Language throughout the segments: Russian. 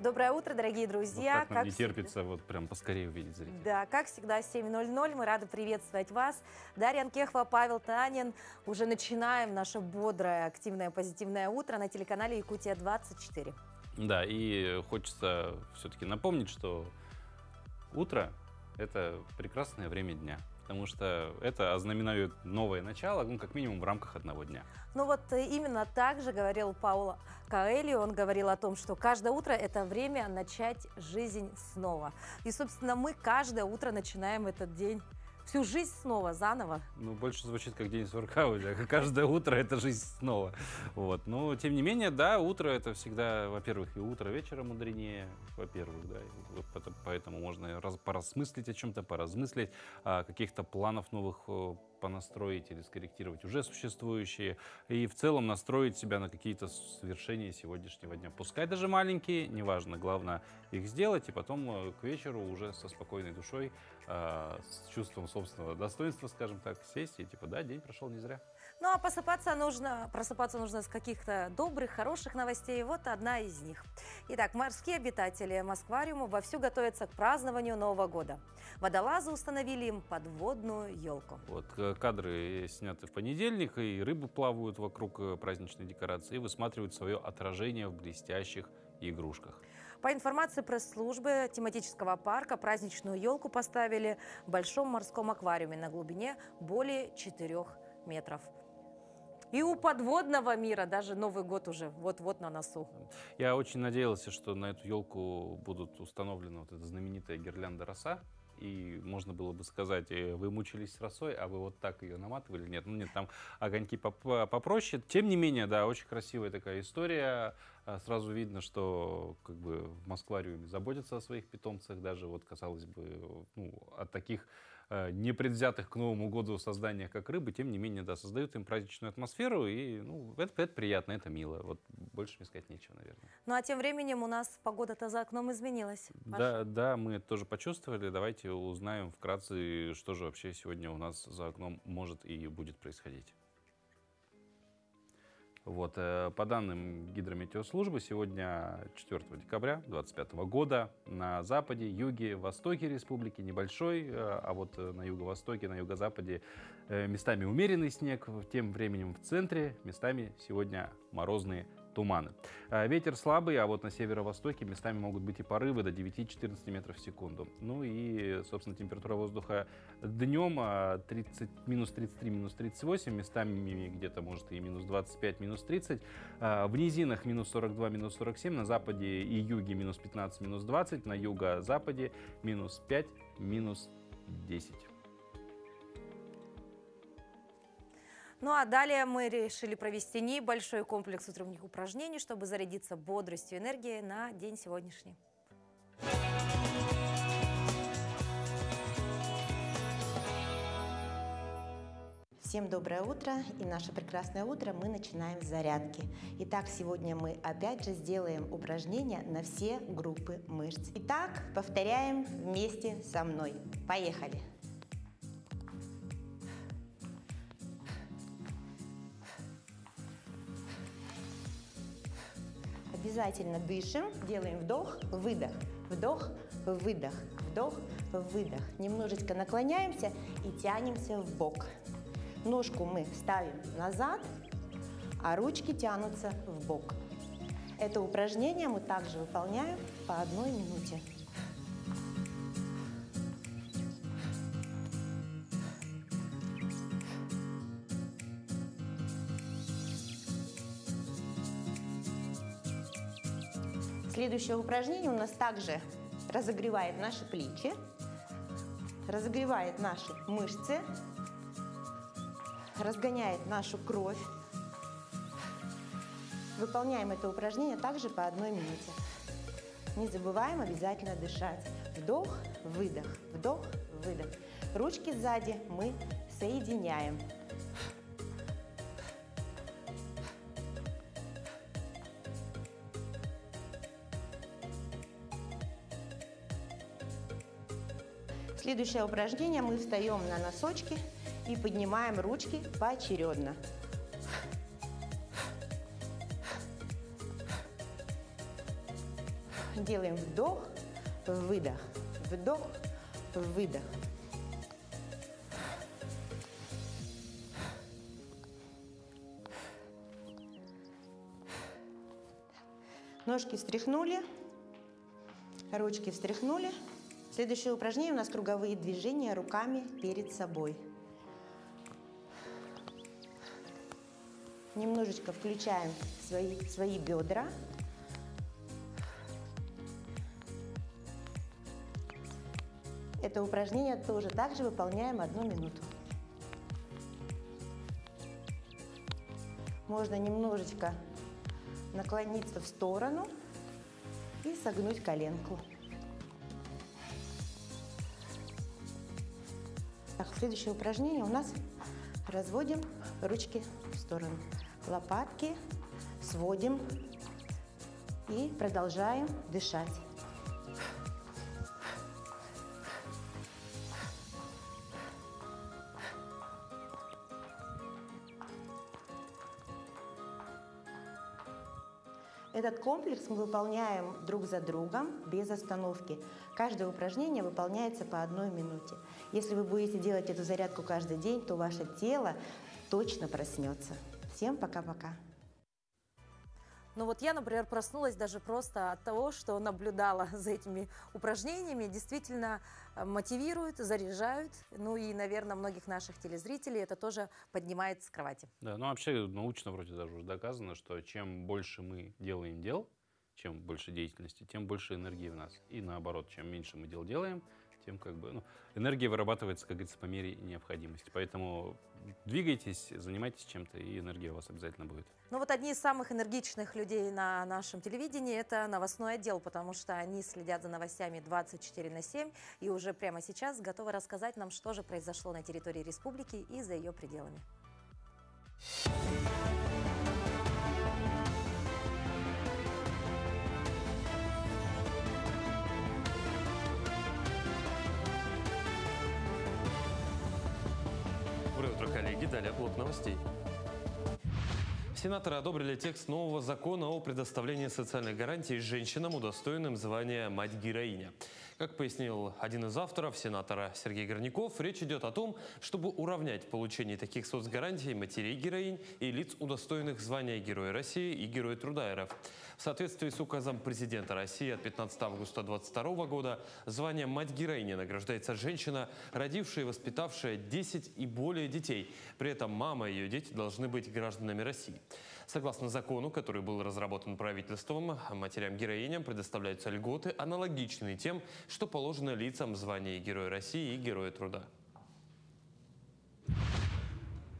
Доброе утро, дорогие друзья. Вот так нам не терпится вот прям поскорее увидеть зрителей. Да, как всегда, 7:00. Мы рады приветствовать вас. Дарья Анкехова, Павел Танин. Уже начинаем наше бодрое, активное, позитивное утро на телеканале Якутия-24. Да, и хочется все-таки напомнить, что утро – это прекрасное время дня. Потому что это ознаменует новое начало, ну, как минимум, в рамках одного дня. Ну вот именно так же говорил Пауло Коэльо. Он говорил о том, что каждое утро – это время начать жизнь снова. И, собственно, мы каждое утро начинаем этот день. Всю жизнь снова, заново. Ну, больше звучит как день сурка, каждое утро это жизнь снова. Вот. Но, тем не менее, да, утро это всегда, во-первых, и утро вечера мудренее, во-первых, да. Поэтому можно поразмыслить о чем-то, поразмыслить о каких-то планах новых понастроить или скорректировать уже существующие, и в целом настроить себя на какие-то свершения сегодняшнего дня. Пускай даже маленькие, неважно, главное их сделать, и потом к вечеру уже со спокойной душой, с чувством собственного достоинства, скажем так, сесть и типа, да, день прошел не зря. Ну а просыпаться нужно с каких-то добрых, хороших новостей. Вот одна из них. Итак, морские обитатели Москвариума вовсю готовятся к празднованию Нового года. Водолазы установили им подводную елку. Вот кадры сняты в понедельник, и рыбы плавают вокруг праздничной декорации и высматривают свое отражение в блестящих игрушках. По информации пресс-службы тематического парка, праздничную елку поставили в большом морском аквариуме на глубине более 4 метров. И у подводного мира даже Новый год уже вот-вот на носу. Я очень надеялся, что на эту елку будут установлены вот эта знаменитая гирлянда роса. И можно было бы сказать, вы мучились с росой, а вы вот так ее наматывали. Нет, ну нет, там огоньки попроще. Тем не менее, да, очень красивая такая история. Сразу видно, что как бы в Москвариуме заботятся о своих питомцах. Даже вот, казалось бы, ну, от таких непредвзятых к Новому году созданиях, как рыбы, тем не менее, да, создают им праздничную атмосферу. И ну, это приятно, это мило. Вот больше мне сказать нечего, наверное. Ну а тем временем у нас погода-то за окном изменилась. Да, мы это тоже почувствовали. Давайте узнаем вкратце, что же вообще сегодня у нас за окном может и будет происходить. Вот, по данным Гидрометеослужбы, сегодня 4 декабря 2025 года на западе, юге, востоке республики небольшой, а вот на юго-востоке, на юго-западе местами умеренный снег, тем временем в центре местами сегодня морозные туманы. Ветер слабый, а вот на северо-востоке местами могут быть и порывы до 9-14 метров в секунду. Ну и, собственно, температура воздуха днем минус 33, минус 38, местами где-то может и минус 25, минус 30. В низинах минус 42, минус 47, на западе и юге минус 15, минус 20, на юго-западе минус 5, минус 10. Ну а далее мы решили провести небольшой комплекс утренних упражнений, чтобы зарядиться бодростью и энергией на день сегодняшний. Всем доброе утро, и наше прекрасное утро мы начинаем с зарядки. Итак, сегодня мы опять же сделаем упражнения на все группы мышц. Итак, повторяем вместе со мной. Поехали! Обязательно дышим, делаем вдох, выдох, вдох, выдох, вдох, выдох. Немножечко наклоняемся и тянемся в бок. Ножку мы ставим назад, а ручки тянутся в бок. Это упражнение мы также выполняем по 1 минуте. Следующее упражнение у нас также разогревает наши плечи, разогревает наши мышцы, разгоняет нашу кровь. Выполняем это упражнение также по 1 минуте. Не забываем обязательно дышать. Вдох, выдох, вдох, выдох. Ручки сзади мы соединяем. Следующее упражнение. Мы встаем на носочки и поднимаем ручки поочередно. Делаем вдох, выдох, вдох, выдох. Ножки встряхнули, ручки встряхнули. Следующее упражнение у нас круговые движения руками перед собой. Немножечко включаем свои бедра. Это упражнение тоже также выполняем 1 минуту. Можно немножечко наклониться в сторону и согнуть коленку. Так, следующее упражнение у нас разводим ручки в сторону. Лопатки сводим и продолжаем дышать. Этот комплекс мы выполняем друг за другом, без остановки. Каждое упражнение выполняется по 1 минуте. Если вы будете делать эту зарядку каждый день, то ваше тело точно проснется. Всем пока-пока. Ну вот я, например, проснулась даже просто от того, что наблюдала за этими упражнениями. Действительно мотивируют, заряжают. Ну и, наверное, многих наших телезрителей это тоже поднимает с кровати. Да, ну вообще научно вроде даже уже доказано, что чем больше мы делаем дел, чем больше деятельности, тем больше энергии в нас. И наоборот, чем меньше мы дел делаем, тем энергия вырабатывается, как говорится, по мере необходимости. Поэтому двигайтесь, занимайтесь чем-то, и энергия у вас обязательно будет. Ну вот одни из самых энергичных людей на нашем телевидении – это новостной отдел, потому что они следят за новостями 24/7 и уже прямо сейчас готовы рассказать нам, что же произошло на территории республики и за ее пределами. Доброе утро, коллеги. Далее блок новостей. Сенаторы одобрили текст нового закона о предоставлении социальных гарантий женщинам, удостоенным звания «Мать-героиня». Как пояснил один из авторов, сенатора Сергей Горняков, речь идет о том, чтобы уравнять в получении таких соцгарантий матерей-героинь и лиц, удостоенных звания Героя России и Героя Труда РФ. В соответствии с указом президента России от 15 августа 2022 года званием «Мать-героиня» награждается женщина, родившая и воспитавшая 10 и более детей. При этом мама и ее дети должны быть гражданами России. Согласно закону, который был разработан правительством, матерям-героиням предоставляются льготы, аналогичные тем, что положено лицам званий Героя России и Героя Труда.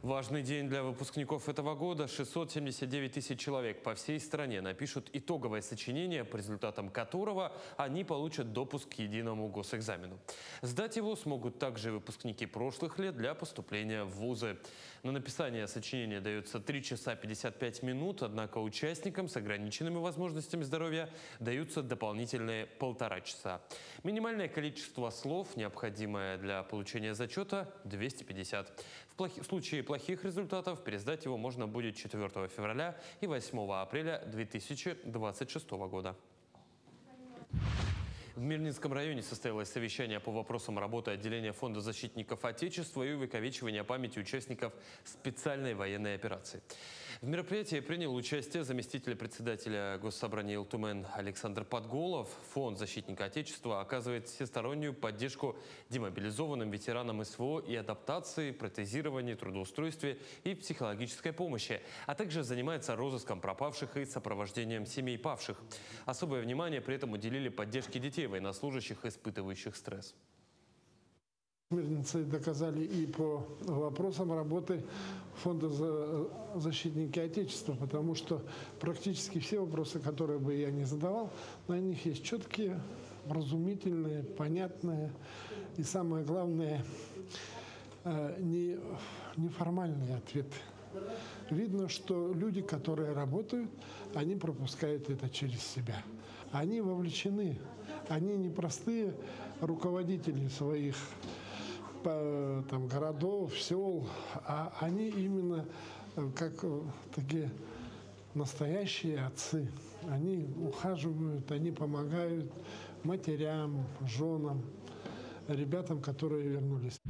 Важный день для выпускников этого года. 679 тысяч человек по всей стране напишут итоговое сочинение, по результатам которого они получат допуск к единому госэкзамену. Сдать его смогут также выпускники прошлых лет для поступления в вузы. На написание сочинения дается 3 часа 55 минут, однако участникам с ограниченными возможностями здоровья даются дополнительные 1,5 часа. Минимальное количество слов, необходимое для получения зачета, 250. В случае плохих результатов пересдать его можно будет 4 февраля и 8 апреля 2026 года. В Мирнинском районе состоялось совещание по вопросам работы отделения Фонда защитников Отечества и увековечивания памяти участников специальной военной операции. В мероприятии принял участие заместитель председателя Госсобрания Илтумен Александр Подголов. Фонд защитника Отечества оказывает всестороннюю поддержку демобилизованным ветеранам СВО и адаптации, протезировании, трудоустройстве и психологической помощи, а также занимается розыском пропавших и сопровождением семей павших. Особое внимание при этом уделили поддержке детей военнослужащих, испытывающих стресс. Мирницы доказали и по вопросам работы Фонда защитники Отечества, потому что практически все вопросы, которые бы я не задавал, на них есть четкие, вразумительные, понятные и, самое главное, неформальные ответы. Видно, что люди, которые работают, они пропускают это через себя. Они вовлечены, они не простые руководители своих городов, сел, а они именно как такие настоящие отцы. Они ухаживают, они помогают матерям, женам, ребятам, которые вернулись.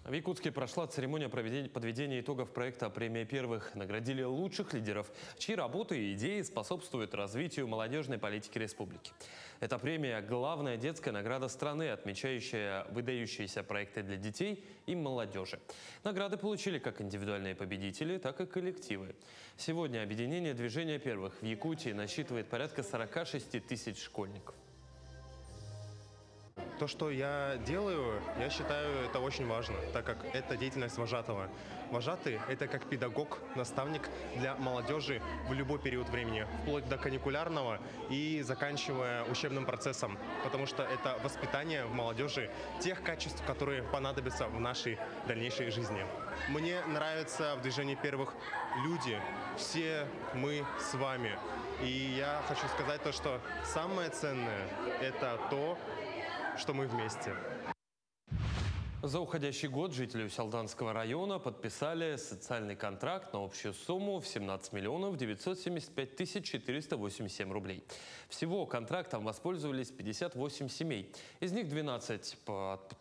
В Якутске прошла церемония подведения итогов проекта «Премия первых». Наградили лучших лидеров, чьи работы и идеи способствуют развитию молодежной политики республики. Эта премия – главная детская награда страны, отмечающая выдающиеся проекты для детей и молодежи. Награды получили как индивидуальные победители, так и коллективы. Сегодня объединение «Движение первых» в Якутии насчитывает порядка 46 тысяч школьников. То, что я делаю, я считаю, это очень важно, так как это деятельность вожатого. Вожатый – это как педагог, наставник для молодежи в любой период времени, вплоть до каникулярного и заканчивая учебным процессом, потому что это воспитание в молодежи тех качеств, которые понадобятся в нашей дальнейшей жизни. Мне нравятся в «Движении первых» люди, все мы с вами. И я хочу сказать то, что самое ценное – это то, что мы вместе. За уходящий год жители Усялданского района подписали социальный контракт на общую сумму в 17 миллионов 975 тысяч 487 рублей. Всего контрактом воспользовались 58 семей. Из них 12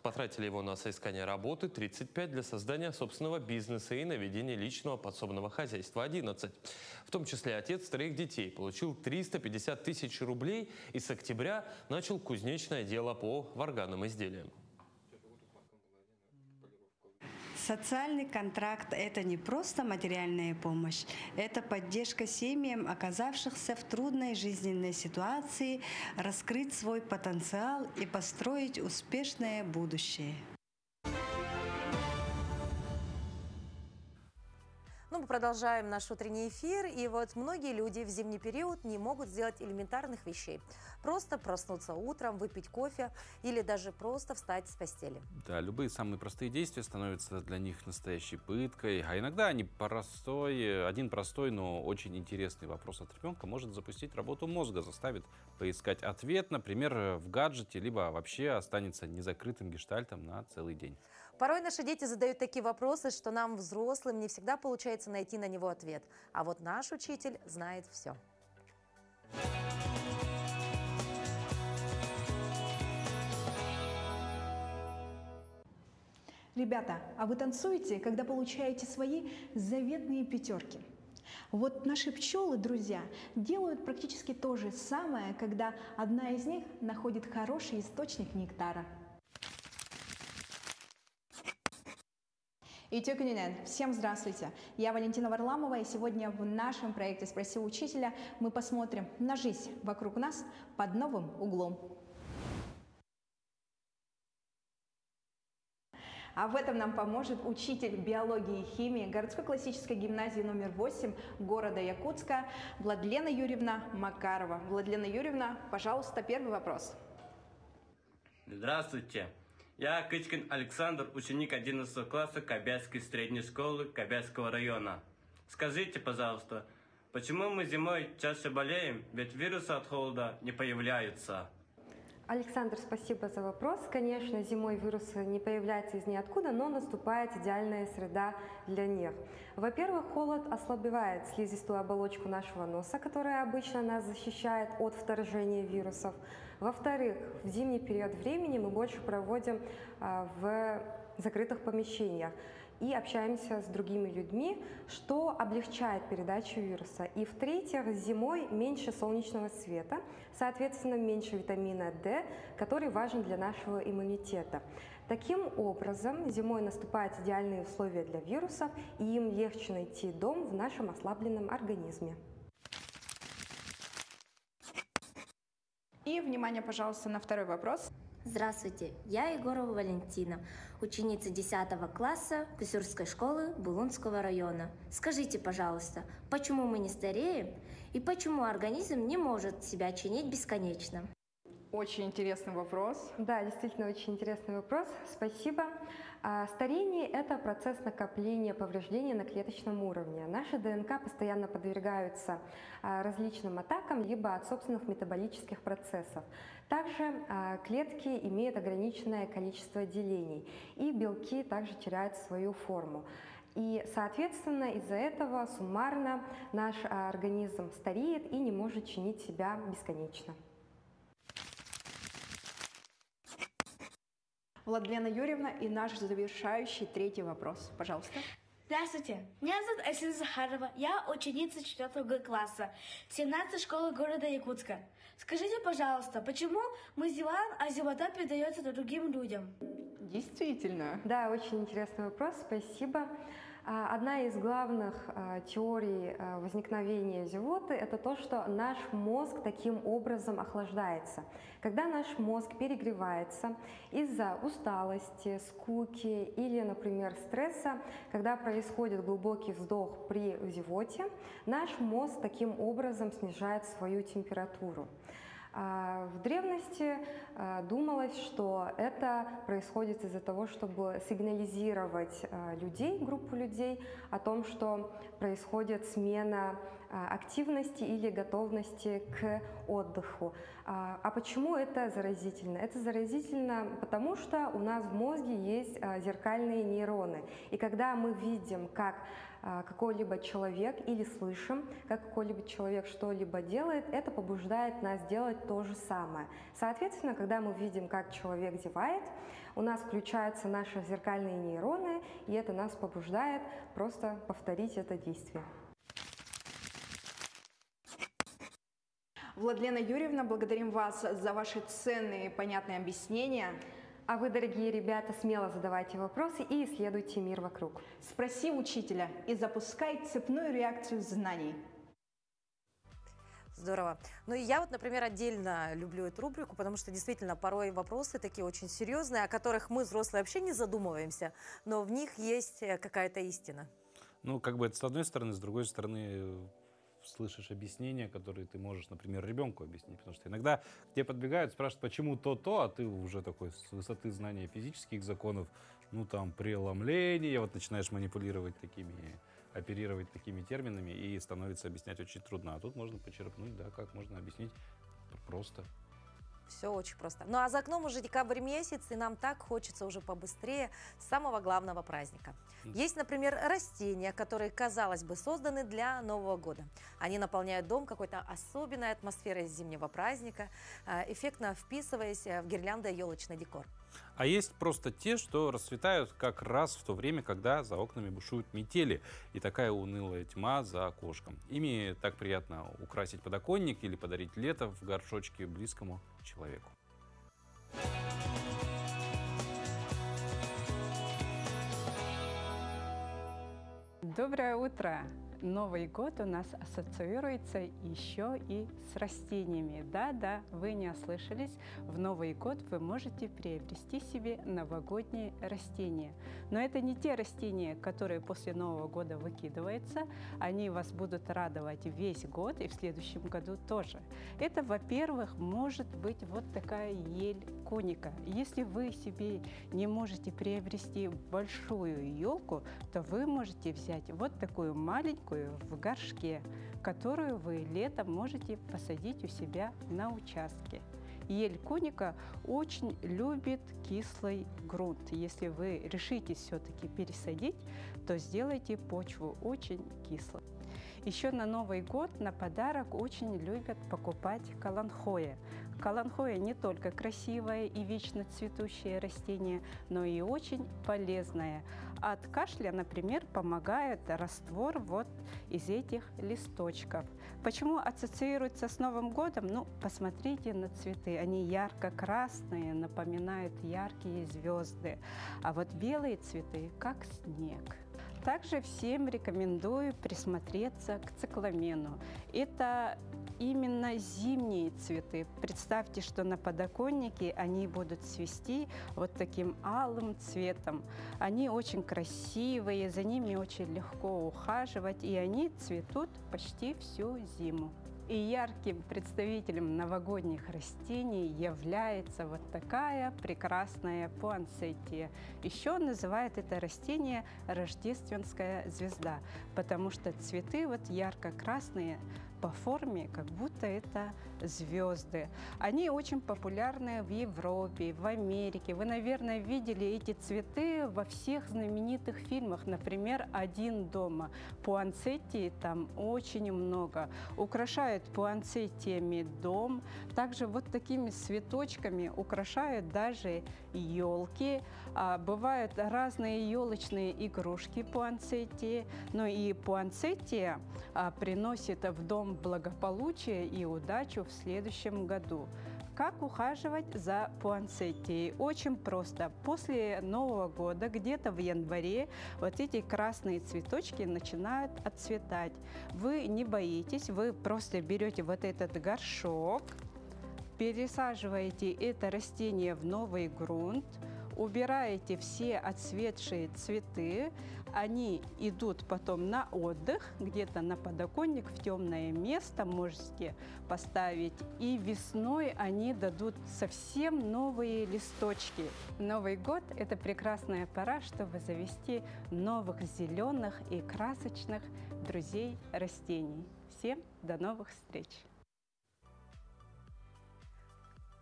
потратили его на соискание работы, 35 для создания собственного бизнеса и на ведение личного подсобного хозяйства, 11. В том числе отец 3 детей получил 350 тысяч рублей и с октября начал кузнечное дело по варганным изделиям. Социальный контракт – это не просто материальная помощь, это поддержка семьям, оказавшихся в трудной жизненной ситуации, раскрыть свой потенциал и построить успешное будущее. Ну, мы продолжаем наш утренний эфир, и вот многие люди в зимний период не могут сделать элементарных вещей. Просто проснуться утром, выпить кофе или даже просто встать с постели. Да, любые самые простые действия становятся для них настоящей пыткой, а иногда один простой, но очень интересный вопрос от ребенка может запустить работу мозга, заставит поискать ответ, например, в гаджете, либо вообще останется незакрытым гештальтом на целый день. Порой наши дети задают такие вопросы, что нам, взрослым, не всегда получается найти на него ответ. А вот наш учитель знает все. Ребята, а вы танцуете, когда получаете свои заветные пятерки? Вот наши пчелы, друзья, делают практически то же самое, когда одна из них находит хороший источник нектара. Всем здравствуйте! Я Валентина Варламова, и сегодня в нашем проекте «Спроси у учителя» мы посмотрим на жизнь вокруг нас под новым углом. А в этом нам поможет учитель биологии и химии городской классической гимназии номер 8 города Якутска Владлена Юрьевна Макарова. Владлена Юрьевна, пожалуйста, первый вопрос. Здравствуйте. Я Кычкин Александр, ученик 11 класса Кобякской средней школы Кобякского района. Скажите, пожалуйста, почему мы зимой чаще болеем, ведь вирусы от холода не появляются? Александр, спасибо за вопрос. Конечно, зимой вирусы не появляются из ниоткуда, но наступает идеальная среда для них. Во-первых, холод ослабевает слизистую оболочку нашего носа, которая обычно нас защищает от вторжения вирусов. Во-вторых, в зимний период времени мы больше проводим в закрытых помещениях и общаемся с другими людьми, что облегчает передачу вируса. И в-третьих, зимой меньше солнечного света, соответственно, меньше витамина D, который важен для нашего иммунитета. Таким образом, зимой наступают идеальные условия для вирусов, и им легче найти дом в нашем ослабленном организме. И, внимание, пожалуйста, на второй вопрос. Здравствуйте, я Егорова Валентина, ученица 10 класса Кусюрской школы Булунского района. Скажите, пожалуйста, почему мы не стареем и почему организм не может себя чинить бесконечно? Очень интересный вопрос. Да, действительно очень интересный вопрос. Спасибо. Старение – это процесс накопления повреждений на клеточном уровне. Наши ДНК постоянно подвергаются различным атакам, либо от собственных метаболических процессов. Также клетки имеют ограниченное количество делений, и белки также теряют свою форму. И, соответственно, из-за этого суммарно наш организм стареет и не может чинить себя бесконечно. Владлена Юрьевна и наш завершающий третий вопрос. Пожалуйста. Здравствуйте, меня зовут Асина Захарова, я ученица 4 класса 17-й школы города Якутска. Скажите, пожалуйста, почему мы зеваем, а зевота передается другим людям? Действительно. Да, очень интересный вопрос, спасибо. Одна из главных теорий возникновения зевоты – это то, что наш мозг таким образом охлаждается. Когда наш мозг перегревается из-за усталости, скуки или, например, стресса, когда происходит глубокий вздох при зевоте, наш мозг таким образом снижает свою температуру. В древности думалось, что это происходит из-за того, чтобы сигнализировать группу людей о том, что происходит смена активности или готовности к отдыху. А почему это заразительно? Это заразительно, потому что у нас в мозге есть зеркальные нейроны. И когда мы видим, как какой-либо человек или слышим, как какой-либо человек что-либо делает, это побуждает нас делать то же самое. Соответственно, когда мы видим, как человек зевает, у нас включаются наши зеркальные нейроны, и это нас побуждает просто повторить это действие. Владлена Юрьевна, благодарим вас за ваши ценные и понятные объяснения. А вы, дорогие ребята, смело задавайте вопросы и исследуйте мир вокруг. Спроси учителя и запускай цепную реакцию знаний. Здорово. Ну и я вот, например, отдельно люблю эту рубрику, потому что действительно порой вопросы такие очень серьезные, о которых мы, взрослые, вообще не задумываемся, но в них есть какая-то истина. Ну, как бы это с одной стороны, с другой стороны, слышишь объяснения, которые ты можешь, например, ребенку объяснить. Потому что иногда к тебе подбегают, спрашивают, почему то-то, а ты уже такой с высоты знания физических законов, ну там преломление, вот начинаешь манипулировать такими, оперировать такими терминами, и становится объяснять очень трудно. А тут можно почерпнуть, да, как можно объяснить просто. Все очень просто. Ну а за окном уже декабрь месяц, и нам так хочется уже побыстрее самого главного праздника. Есть, например, растения, которые, казалось бы, созданы для Нового года. Они наполняют дом какой-то особенной атмосферой зимнего праздника, эффектно вписываясь в гирлянды и елочный декор. А есть просто те, что расцветают как раз в то время, когда за окнами бушуют метели и такая унылая тьма за окошком. Ими так приятно украсить подоконник или подарить лето в горшочке близкому человеку. Доброе утро! Новый год у нас ассоциируется еще и с растениями. Да-да, вы не ослышались. В Новый год вы можете приобрести себе новогодние растения. Но это не те растения, которые после Нового года выкидываются. Они вас будут радовать весь год и в следующем году тоже. Это, во-первых, может быть вот такая ель коника. Если вы себе не можете приобрести большую елку, то вы можете взять вот такую маленькую в горшке, которую вы летом можете посадить у себя на участке. Ель коника очень любит кислый грунт. Если вы решите все-таки пересадить, то сделайте почву очень кислой. Еще на Новый год на подарок очень любят покупать каланхоя. Каланхоя не только красивое и вечно цветущее растение, но и очень полезное. От кашля, например, помогает раствор вот из этих листочков. Почему ассоциируется с Новым годом? Ну, посмотрите на цветы. Они ярко-красные, напоминают яркие звезды. А вот белые цветы, как снег. Также всем рекомендую присмотреться к цикламену. Это именно зимние цветы. Представьте, что на подоконнике они будут цвести вот таким алым цветом. Они очень красивые, за ними очень легко ухаживать, и они цветут почти всю зиму. И ярким представителем новогодних растений является вот такая прекрасная пуансеттия. Еще называют это растение рождественская звезда, потому что цветы вот ярко-красные по форме, как будто это звезды. Они очень популярны в Европе, в Америке. Вы, наверное, видели эти цветы во всех знаменитых фильмах. Например, «Один дома». Пуансетии там очень много. Украшают пуансетиями дом. Также вот такими цветочками украшают даже елки. Бывают разные елочные игрушки пуансетии. Но и пуансетия приносит в дом благополучие и удачу в следующем году. Как ухаживать за пуансетией? Очень просто. После Нового года, где-то в январе, вот эти красные цветочки начинают отцветать. Вы не боитесь, вы просто берете вот этот горшок, пересаживаете это растение в новый грунт, убираете все отцветшие цветы, они идут потом на отдых, где-то на подоконник, в темное место можете поставить, и весной они дадут совсем новые листочки. Новый год – это прекрасная пора, чтобы завести новых зеленых и красочных друзей растений. Всем до новых встреч!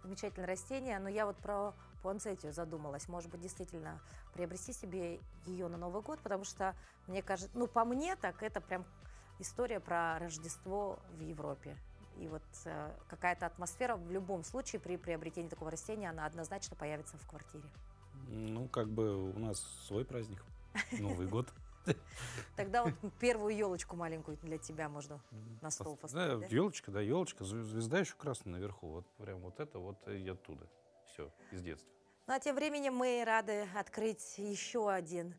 Замечательное растение, но я вот про пуансетию задумалась. Может быть, действительно приобрести себе ее на Новый год, потому что, мне кажется, ну, по мне так, это прям история про Рождество в Европе. И вот какая-то атмосфера в любом случае при приобретении такого растения, она однозначно появится в квартире. Ну, как бы у нас свой праздник, Новый год. Тогда вот первую елочку маленькую для тебя можно на стол поставить. Да, елочка, да, елочка, звезда еще красная наверху. Вот прям вот это вот и оттуда. Все, из детства. Ну а тем временем мы рады открыть еще один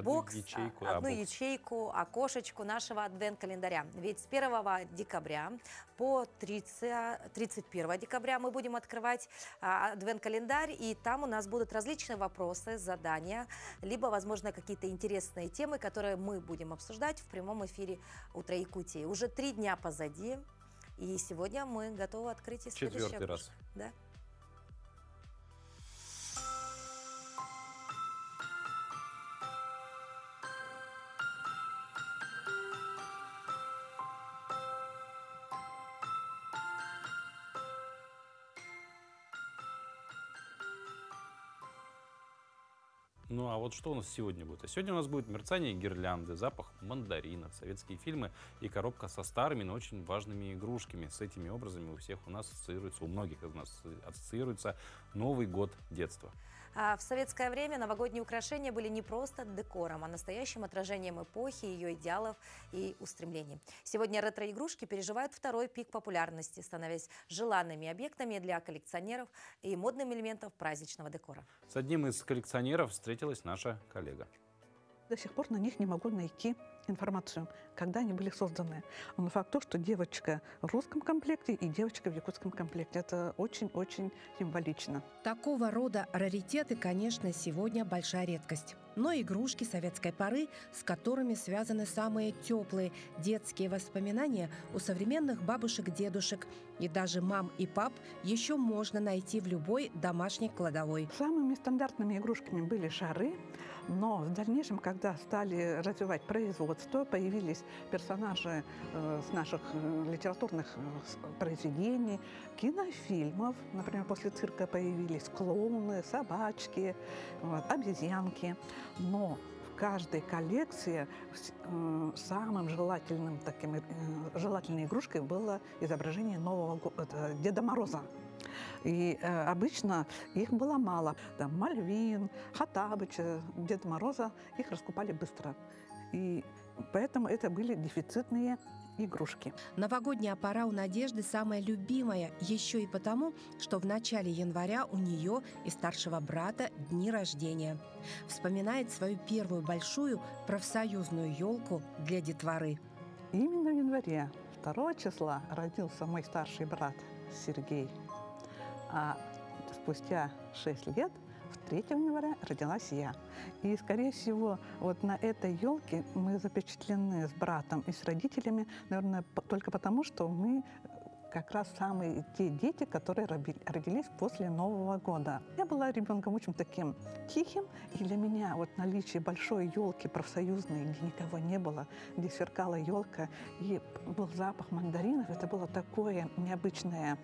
бокс, одну ячейку, окошечку нашего адвент-календаря. Ведь с 1 декабря по 31 декабря мы будем открывать адвент-календарь, и там у нас будут различные вопросы, задания, либо, возможно, какие-то интересные темы, которые мы будем обсуждать в прямом эфире «Утро Якутии». Уже 3 дня позади, и сегодня мы готовы открыть и следующий окошко. 4-й раз. Да. Ну а вот что у нас сегодня будет? А сегодня у нас будет мерцание гирлянды, запах мандаринов, советские фильмы и коробка со старыми, но очень важными игрушками. С этими образами у всех у нас ассоциируется, у многих из нас ассоциируется Новый год детства. А в советское время новогодние украшения были не просто декором, а настоящим отражением эпохи, ее идеалов и устремлений. Сегодня ретро-игрушки переживают второй пик популярности, становясь желанными объектами для коллекционеров и модным элементом праздничного декора. С одним из коллекционеров встретилась наша коллега. До сих пор на них не могу найти информацию, когда они были созданы. Но факт то, что девочка в русском комплекте и девочка в якутском комплекте. Это очень-очень символично. Такого рода раритеты, конечно, сегодня большая редкость. Но игрушки советской поры, с которыми связаны самые теплые детские воспоминания, у современных бабушек-дедушек и даже мам и пап еще можно найти в любой домашней кладовой. Самыми стандартными игрушками были шары, но в дальнейшем, когда стали развивать производство, появились персонажи с наших литературных произведений, кинофильмов. Например, после цирка появились клоуны, собачки, обезьянки. Но в каждой коллекции самым желательной игрушкой было изображение Деда Мороза. И обычно их было мало. Там Мальвин, Хаттабыча, Деда Мороза, их раскупали быстро. И поэтому это были дефицитные игрушки. Новогодняя пора у Надежды самая любимая, еще и потому, что в начале января у нее и старшего брата дни рождения. Вспоминает свою первую большую профсоюзную елку для детворы. Именно в январе 2 числа родился мой старший брат Сергей. А спустя 6 лет, 3 января, родилась я. И, скорее всего, вот на этой елке мы запечатлены с братом и с родителями, наверное, только потому, что мы как раз самые те дети, которые родились после Нового года. Я была ребенком очень таким тихим, и для меня вот наличие большой елки профсоюзной, где никого не было, где сверкала елка, и был запах мандаринов, это было такое необычное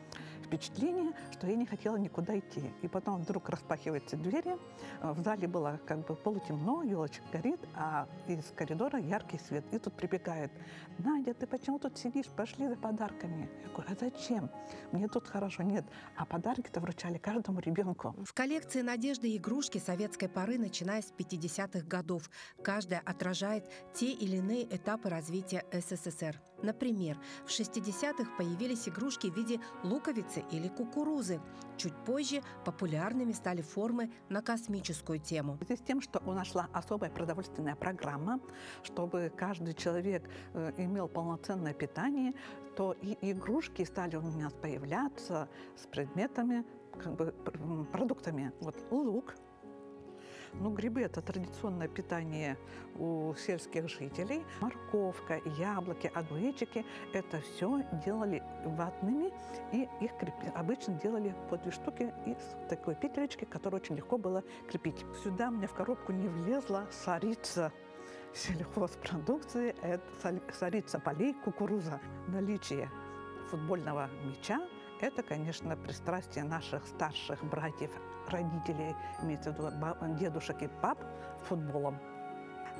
впечатление, что я не хотела никуда идти. И потом вдруг распахиваются двери, в зале было как бы полутемно, елочка горит, а из коридора яркий свет. И тут прибегает: «Надя, ты почему тут сидишь? Пошли за подарками». Я говорю: «А зачем? Мне тут хорошо». Нет, а подарки-то вручали каждому ребенку. В коллекции «Надежды» и игрушки советской поры, начиная с 50-х годов. Каждая отражает те или иные этапы развития СССР. Например, в 60-х появились игрушки в виде луковицы или кукурузы. Чуть позже популярными стали формы на космическую тему. Здесь тем, что у нас шла особая продовольственная программа, чтобы каждый человек имел полноценное питание, то и игрушки стали у меня появляться с предметами, как бы продуктами. Вот лук. Ну, грибы – это традиционное питание у сельских жителей. Морковка, яблоки, огуречики – это все делали ватными, и их обычно делали по 2 штуки из такой петелечки, которую очень легко было крепить. Сюда мне в коробку не влезла сарица сельхозпродукции. Это сарица полей, кукуруза. Наличие футбольного мяча – это, конечно, пристрастие наших старших братьев, родителей, имеется в виду дедушек и пап, футболом.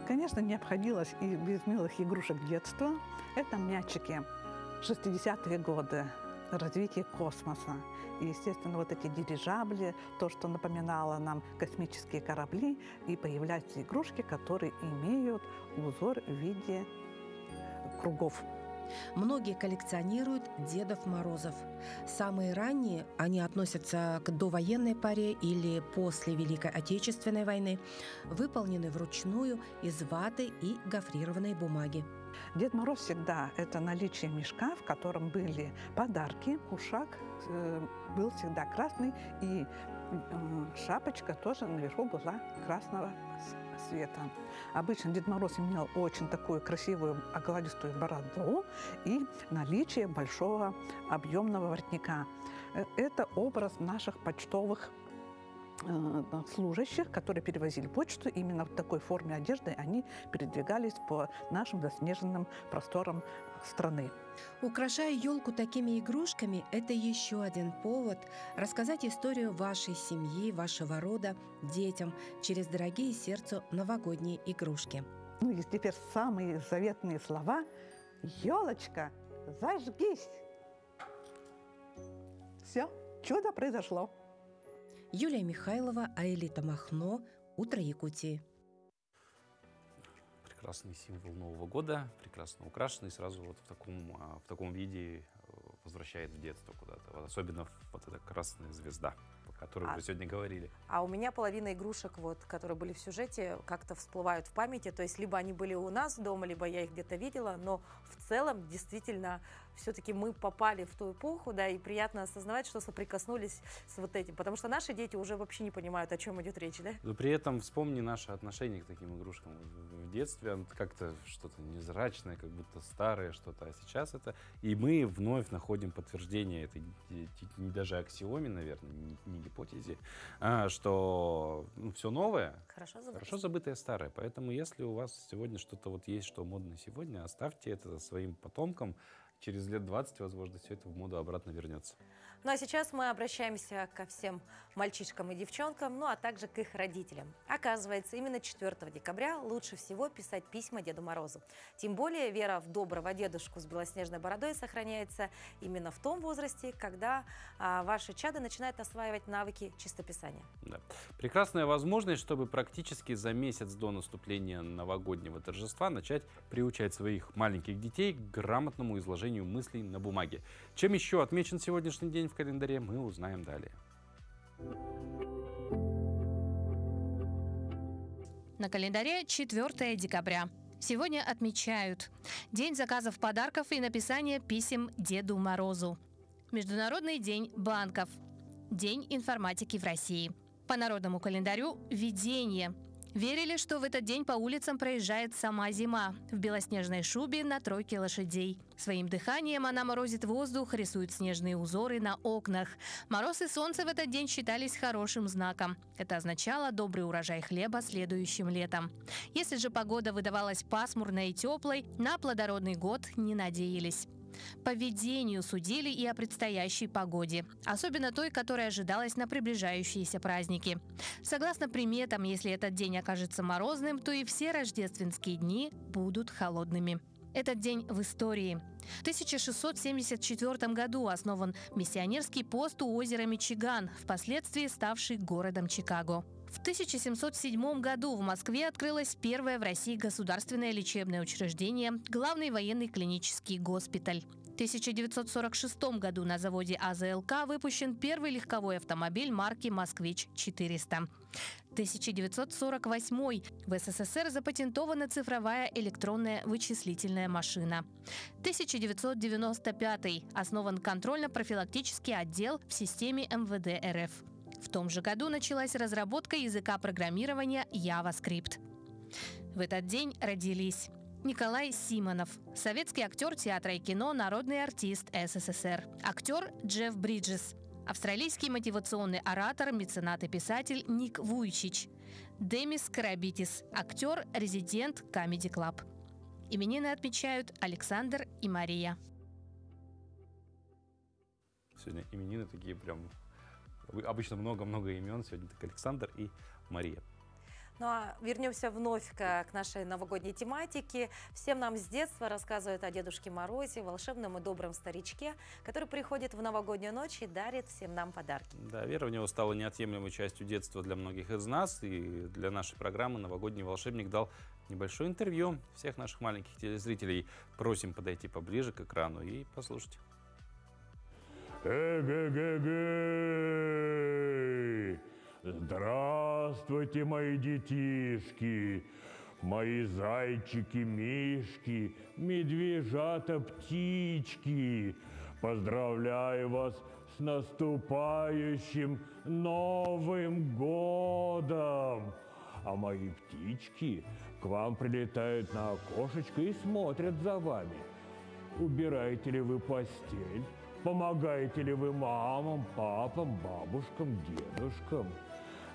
Конечно, не обходилось и без милых игрушек детства. Это мячики. 60-е годы, развитие космоса. И, естественно, вот эти дирижабли, то, что напоминало нам космические корабли, и появляются игрушки, которые имеют узор в виде кругов. Многие коллекционируют Дедов Морозов. Самые ранние, они относятся к довоенной поре или после Великой Отечественной войны, выполнены вручную из ваты и гофрированной бумаги. Дед Мороз всегда – это наличие мешка, в котором были подарки. Кушак был всегда красный, и шапочка тоже наверху была красного цвета. Обычно Дед Мороз имел очень такую красивую окладистую бороду и наличие большого объемного воротника. Это образ наших почтовых служащих, которые перевозили почту. Именно в такой форме одежды они передвигались по нашим заснеженным просторам страны. Украшая елку такими игрушками, это еще один повод рассказать историю вашей семьи, вашего рода детям через дорогие сердцу новогодние игрушки. Ну и теперь самые заветные слова: «Елочка, зажгись!» Все, чудо произошло. Юлия Михайлова, Аэлита Махно. Утро Якутии. Прекрасный символ Нового года, прекрасно украшенный, сразу вот в таком виде возвращает в детство куда-то. Вот особенно вот эта красная звезда, о которой вы сегодня говорили. А у меня половина игрушек, вот, которые были в сюжете, как-то всплывают в памяти. То есть либо они были у нас дома, либо я их где-то видела, но в целом действительно все-таки мы попали в ту эпоху, да, и приятно осознавать, что соприкоснулись с вот этим. Потому что наши дети уже вообще не понимают, о чем идет речь, да? Но при этом вспомни наше отношение к таким игрушкам. В детстве как-то что-то невзрачное, как будто старое что-то, а сейчас это... И мы вновь находим подтверждение этой не даже аксиоме, наверное, не гипотезе, что все новое, хорошо забытое старое. Поэтому если у вас сегодня что-то вот есть, что модно сегодня, оставьте это своим потомкам. Через лет 20, возможно, все это в моду обратно вернется. Ну а сейчас мы обращаемся ко всем мальчишкам и девчонкам, ну а также к их родителям. Оказывается, именно 4 декабря лучше всего писать письма Деду Морозу. Тем более вера в доброго дедушку с белоснежной бородой сохраняется именно в том возрасте, когда ваше чадо начинает осваивать навыки чистописания. Да. Прекрасная возможность, чтобы практически за месяц до наступления новогоднего торжества начать приучать своих маленьких детей к грамотному изложению мыслей на бумаге. Чем еще отмечен сегодняшний день в календаре, мы узнаем далее. На календаре 4 декабря. Сегодня отмечают День заказов подарков и написания писем Деду Морозу, Международный день банков, День информатики в России. По народному календарю – Ведение, Верили, что в этот день по улицам проезжает сама зима в белоснежной шубе на тройке лошадей. Своим дыханием она морозит воздух, рисует снежные узоры на окнах. Мороз и солнце в этот день считались хорошим знаком. Это означало добрый урожай хлеба следующим летом. Если же погода выдавалась пасмурной и теплой, на плодородный год не надеялись. По видению судили и о предстоящей погоде, особенно той, которая ожидалась на приближающиеся праздники. Согласно приметам, если этот день окажется морозным, то и все рождественские дни будут холодными. Этот день в истории. В 1674 году основан миссионерский пост у озера Мичиган, впоследствии ставший городом Чикаго. В 1707 году в Москве открылось первое в России государственное лечебное учреждение, главный военный клинический госпиталь. В 1946 году на заводе АЗЛК выпущен первый легковой автомобиль марки «Москвич-400». В 1948 в СССР запатентована цифровая электронная вычислительная машина. В 1995 основан контрольно-профилактический отдел в системе МВД РФ. В том же году началась разработка языка программирования JavaScript. В этот день родились Николай Симонов, советский актер театра и кино, народный артист СССР, актер Джефф Бриджес, австралийский мотивационный оратор, меценат и писатель Ник Вуйчич, Демис Карабитис, актер, резидент Comedy Club. Именины отмечают Александр и Мария. Сегодня именины такие прям... Обычно много-много имен, сегодня так Александр и Мария. Ну а вернемся вновь к нашей новогодней тематике. Всем нам с детства рассказывают о Дедушке Морозе, волшебном и добром старичке, который приходит в новогоднюю ночь и дарит всем нам подарки. Да, вера в него стала неотъемлемой частью детства для многих из нас. И для нашей программы «Новогодний волшебник» дал небольшое интервью. Всех наших маленьких телезрителей просим подойти поближе к экрану и послушать. Эгэгэгэй! Здравствуйте, мои детишки, мои зайчики-мишки, медвежата-птички. Поздравляю вас с наступающим Новым годом! А мои птички к вам прилетают на окошечко и смотрят за вами. Убираете ли вы постель? Помогаете ли вы мамам, папам, бабушкам, дедушкам?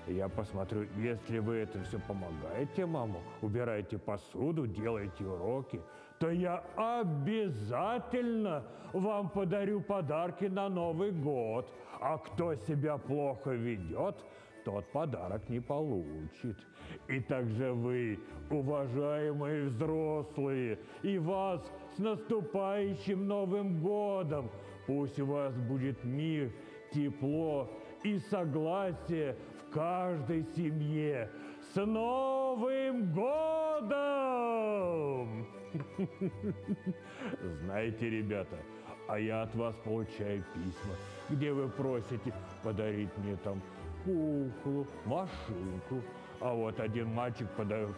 Я посмотрю, если вы это все помогаете маму, убираете посуду, делаете уроки, то я обязательно вам подарю подарки на Новый год. А кто себя плохо ведет, тот подарок не получит. И также вы, уважаемые взрослые, и вас с наступающим Новым годом! Пусть у вас будет мир, тепло и согласие в каждой семье. С Новым годом! Знаете, ребята, а я от вас получаю письма, где вы просите подарить мне там куклу, машинку. А вот один мальчик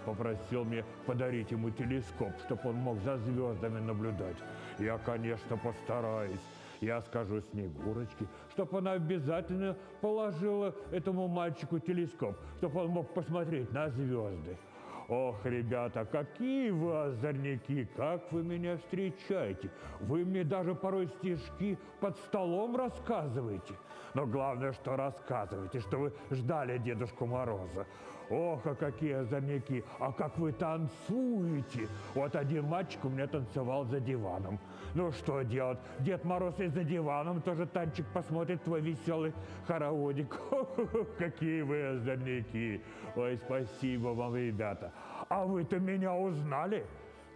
попросил мне подарить ему телескоп, чтобы он мог за звездами наблюдать. Я, конечно, постараюсь. Я скажу Снегурочке, чтобы она обязательно положила этому мальчику телескоп, чтобы он мог посмотреть на звезды. Ох, ребята, какие вы озорники, как вы меня встречаете. Вы мне даже порой стишки под столом рассказываете. Но главное, что рассказываете, что вы ждали Дедушку Мороза. Ох, а какие озорники, а как вы танцуете. Вот один мальчик у меня танцевал за диваном. Ну что делать, Дед Мороз и за диваном тоже танчик посмотрит, твой веселый хороводик. Какие вы озорники. Ой, спасибо вам, ребята. А вы-то меня узнали?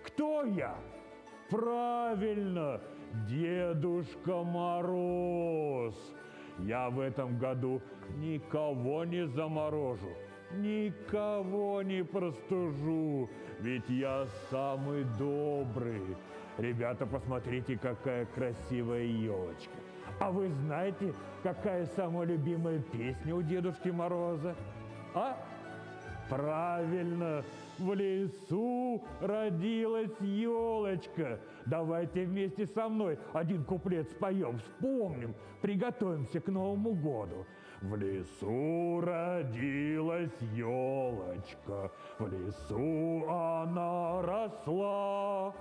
Кто я? Правильно, Дедушка Мороз. Я в этом году никого не заморожу, никого не простужу, ведь я самый добрый. Ребята, посмотрите, какая красивая елочка. А вы знаете, какая самая любимая песня у Дедушки Мороза? А? Правильно, в лесу родилась елочка. Давайте вместе со мной один куплет споем, вспомним, приготовимся к Новому году. В лесу родилась елочка, в лесу она росла.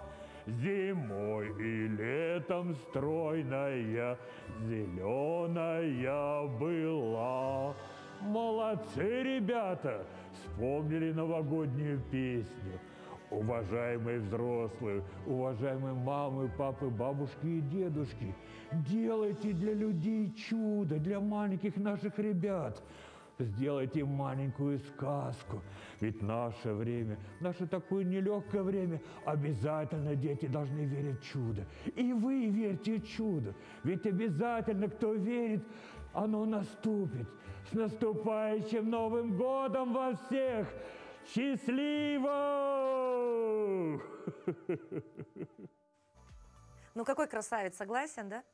Зимой и летом стройная, зеленая была. Молодцы, ребята, вспомнили новогоднюю песню. Уважаемые взрослые, уважаемые мамы, папы, бабушки и дедушки, делайте для людей чудо, для маленьких наших ребят. Сделайте маленькую сказку. Ведь наше время, наше такое нелегкое время, обязательно дети должны верить в чудо. И вы верьте в чудо. Ведь обязательно, кто верит, оно наступит. С наступающим Новым годом вас всех! Счастливо! Ну, какой красавец, согласен, да?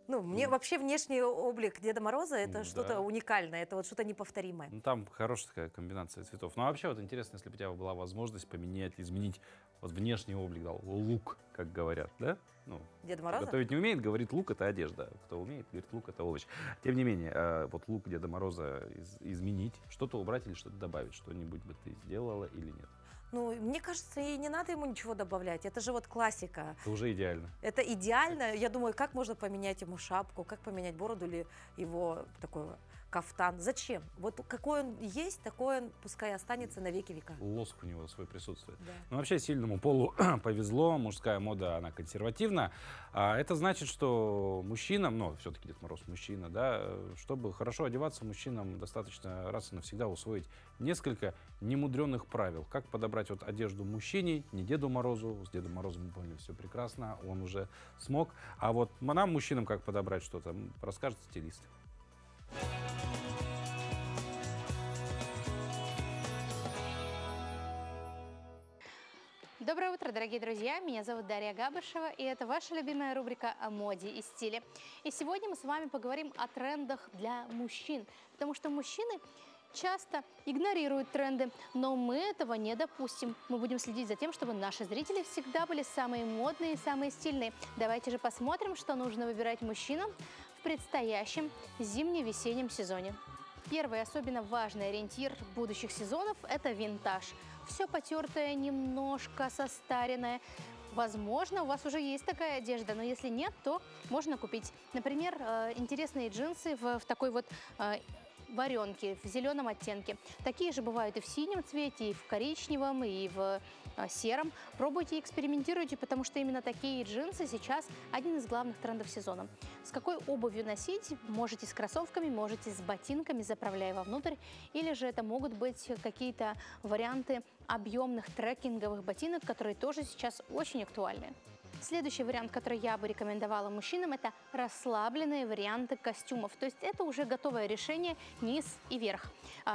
Ну, мне вообще внешний облик Деда Мороза – это что-то уникальное, это вот что-то неповторимое. Ну, там хорошая такая комбинация цветов. Ну, а вообще, вот интересно, если бы у тебя была возможность поменять, изменить вот внешний облик, да, лук, как говорят, да? Ну, Деда Мороза? Готовить не умеет, говорит, лук – это одежда. Кто умеет, говорит, лук – это овощ. Тем не менее, вот лук Деда Мороза изменить, что-то убрать или что-то добавить, что-нибудь бы ты сделала или нет? Ну, мне кажется, и не надо ему ничего добавлять. Это же вот классика. Это уже идеально. Это идеально. Я думаю, как можно поменять ему шапку, как поменять бороду или его такой кафтан. Зачем? Вот какой он есть, такой он пускай останется на веки века. Лоск у него свой присутствует. Да. Ну, вообще сильному полу повезло, мужская мода, она консервативна. А это значит, что мужчинам, ну, все-таки Дед Мороз мужчина, да, чтобы хорошо одеваться, мужчинам достаточно раз и навсегда усвоить несколько немудренных правил. Как подобрать вот одежду мужчине, не Деду Морозу. С Дедом Морозом мы поняли, все прекрасно, он уже смог. А вот нам, мужчинам, как подобрать что-то, расскажет стилист. Доброе утро, дорогие друзья! Меня зовут Дарья Габышева, и это ваша любимая рубрика о моде и стиле. И сегодня мы с вами поговорим о трендах для мужчин, потому что мужчины часто игнорируют тренды, но мы этого не допустим. Мы будем следить за тем, чтобы наши зрители всегда были самые модные и самые стильные. Давайте же посмотрим, что нужно выбирать мужчинам в предстоящем зимне-весеннем сезоне. Первый особенно важный ориентир будущих сезонов – это винтаж. Все потертое, немножко состаренное. Возможно, у вас уже есть такая одежда, но если нет, то можно купить. Например, интересные джинсы в такой вот варенке, в зеленом оттенке. Такие же бывают и в синем цвете, и в коричневом, и в сером. Пробуйте и экспериментируйте, потому что именно такие джинсы сейчас один из главных трендов сезона. С какой обувью носить? Можете с кроссовками, можете с ботинками, заправляя вовнутрь. Или же это могут быть какие-то варианты объемных трекинговых ботинок, которые тоже сейчас очень актуальны. Следующий вариант, который я бы рекомендовала мужчинам, это расслабленные варианты костюмов. То есть это уже готовое решение низ и верх.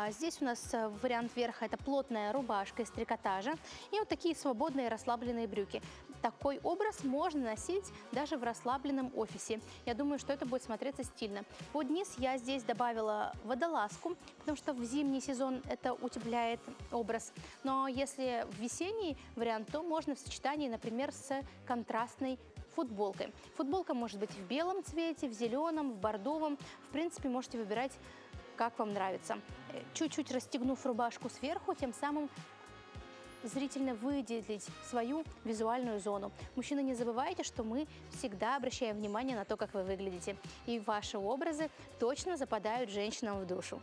Здесь у нас вариант верха – это плотная рубашка из трикотажа и вот такие свободные расслабленные брюки. Такой образ можно носить даже в расслабленном офисе. Я думаю, что это будет смотреться стильно. Под низ я здесь добавила водолазку, потому что в зимний сезон это утепляет образ. Но если в весенний вариант, то можно в сочетании, например, с контрастной футболкой. Футболка может быть в белом цвете, в зеленом, в бордовом. В принципе, можете выбирать, как вам нравится. Чуть-чуть расстегнув рубашку сверху, тем самым зрительно выделить свою визуальную зону. Мужчины, не забывайте, что мы всегда обращаем внимание на то, как вы выглядите. И ваши образы точно западают женщинам в душу.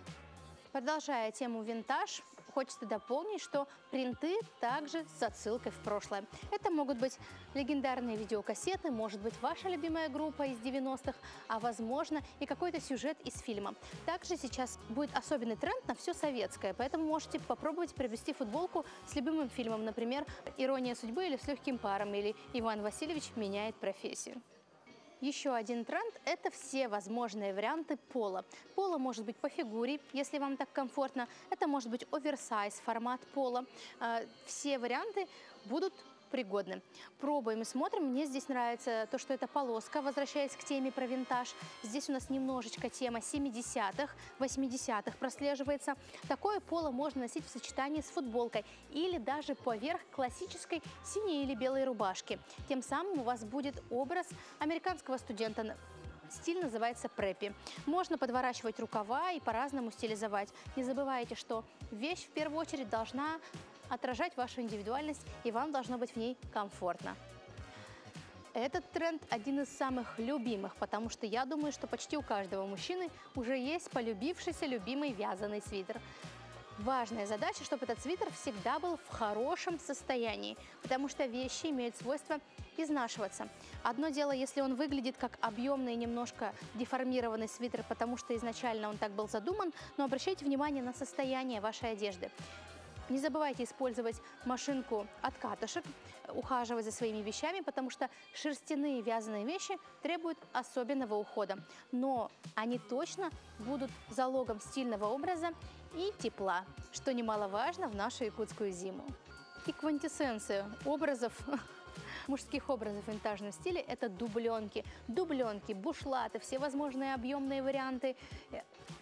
Продолжая тему винтаж, хочется дополнить, что принты также с отсылкой в прошлое. Это могут быть легендарные видеокассеты, может быть ваша любимая группа из 90-х, а возможно и какой-то сюжет из фильма. Также сейчас будет особенный тренд на все советское, поэтому можете попробовать приобрести футболку с любимым фильмом, например, «Ирония судьбы» или «С легким паром», или «Иван Васильевич меняет профессию». Еще один тренд – это все возможные варианты пола. Поло может быть по фигуре, если вам так комфортно. Это может быть оверсайз, формат пола. Все варианты будут пригодны. Пробуем и смотрим. Мне здесь нравится то, что это полоска, возвращаясь к теме про винтаж. Здесь у нас немножечко тема 70-х, 80-х прослеживается. Такое поло можно носить в сочетании с футболкой или даже поверх классической синей или белой рубашки. Тем самым у вас будет образ американского студента. Стиль называется преппи. Можно подворачивать рукава и по-разному стилизовать. Не забывайте, что вещь в первую очередь должна отражать вашу индивидуальность, и вам должно быть в ней комфортно. Этот тренд один из самых любимых, потому что я думаю, что почти у каждого мужчины уже есть полюбившийся любимый вязаный свитер. Важная задача, чтобы этот свитер всегда был в хорошем состоянии, потому что вещи имеют свойство изнашиваться. Одно дело, если он выглядит как объемный, немножко деформированный свитер, потому что изначально он так был задуман, но обращайте внимание на состояние вашей одежды. Не забывайте использовать машинку от катышек, ухаживать за своими вещами, потому что шерстяные вязаные вещи требуют особенного ухода. Но они точно будут залогом стильного образа и тепла, что немаловажно в нашу якутскую зиму. И квинтэссенция образов, мужских образов в винтажном стиле – это дубленки. Дубленки, бушлаты, все возможные объемные варианты.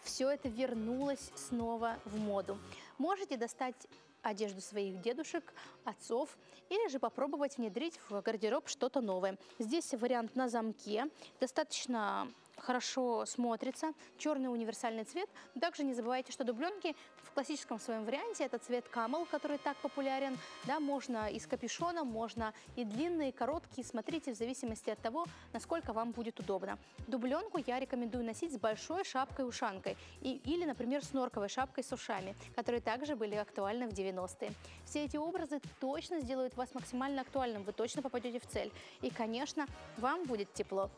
Все это вернулось снова в моду. Можете достать одежду своих дедушек, отцов, или же попробовать внедрить в гардероб что-то новое. Здесь вариант на замке, достаточно хорошо смотрится, черный универсальный цвет. Также не забывайте, что дубленки в классическом своем варианте это цвет камел, который так популярен. Да, можно и с капюшоном, можно и длинные, и короткие. Смотрите в зависимости от того, насколько вам будет удобно. Дубленку я рекомендую носить с большой шапкой-ушанкой или, например, с норковой шапкой с ушами, которые также были актуальны в 90-е. Все эти образы точно сделают вас максимально актуальным, вы точно попадете в цель. И, конечно, вам будет тепло.